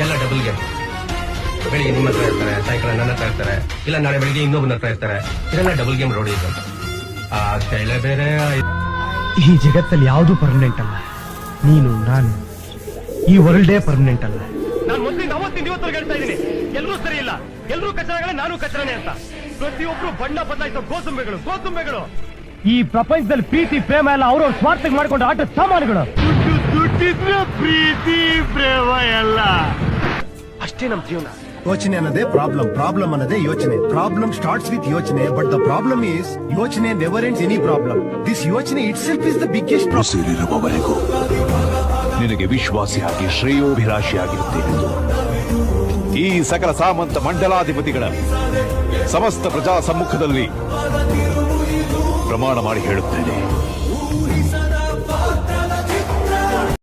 ಎಲ್ಲ double game. ಬೆಳಿಗ್ಗೆ ನಿಮ್ಮ ಹತ್ರ ಇರ್ತಾರೆ, ಸಾಯಂಕಾಲ ನನ್ನ ಹತ್ರ ಇರ್ತಾರೆ, ಇಲ್ಲ ನಾಳೆ ಬೆಳಿಗ್ಗೆ ಇನ್ನೊಬ್ಬನ ಹತ್ರ ಇರ್ತಾರೆ. ಇದೆಲ್ಲ ಡಬಲ್ ಗೇಮ್ ರೋಡಿ ಇದು. ಆ ಶೈಲೆ ಬೇರೆ. ಈ ಜಗತ್ತಲ್ಲಿ ಯಾವುದು ಪರ್ಮನೆಂಟ್ ಅಲ್ಲ. ನೀನು ನಾನು ಈ ವರ್ಲ್ಡೇ ಪರ್ಮನೆಂಟ್ ಅಲ್ಲ. ನಾನು ಮೊದಲಿಂದ ಅವತ್ತಿಂದ ಇವತ್ತು ಹೇಳ್ತಾ ಇದ್ದೀನಿ, ಎಲ್ಲರೂ ಸರಿ ಇಲ್ಲ, ಎಲ್ಲರೂ ಕಚರಗಳೇ, ನಾನು ಕಚರನೇ ಅಂತ. ಪ್ರತಿಯೊಬ್ರು ಬಣ್ಣ ಬದಲಾಯಿಸೋ ಗೋಸುಂಬೆಗಳು. ಈ ಪ್ರಪಂಚದಲ್ಲಿ ಪ್ರೀತಿ ಪ್ರೇಮ ಎಲ್ಲ ಅವ್ರವ್ರ ಸ್ವಾರ್ಥಕ್ಕೆ ಮಾಡ್ಕೊಂಡು ಆಟ ಸಾಮಾನುಗಳು. ದುಡ್ಡಿದ್ರೆ ಪ್ರೀತಿ ಪ್ರೇಮ ಎಲ್ಲ ಅಷ್ಟೇ ನಮ್ ಜೀವನ. ಯೋಚನೆ ಅನ್ನೋದೇ ಪ್ರಾಬ್ಲಮ್ ಅನ್ನೋದೇ ಯೋಚನೆ. ಪ್ರಾಬ್ಲಮ್ ಸ್ಟಾರ್ಟ್ಸ್ ವಿತ್ ಯೋಚನೆ, ಬಟ್ ದ ಪ್ರಾಬ್ಲಮ್ ಈಸ್ ಯೋಚನೆ never ends any problem. This ಯೋಚನೆ itself is the biggest problem. ಸೇರಿರುವವರೆಗೂ ನಿನಗೆ ವಿಶ್ವಾಸಿಯಾಗಿ ಶ್ರೇಯೋಭಿಲಾಷಿಯಾಗಿರುತ್ತೇನೆಂದು ಈ ಸಕಲ ಸಾಮಂತ ಮಂಡಲಾಧಿಪತಿಗಳ ಸಮಸ್ತ ಪ್ರಜಾ ಸಮ್ಮುಖದಲ್ಲಿ ಪ್ರಮಾಣ ಮಾಡಿ ಹೇಳುತ್ತೇನೆ.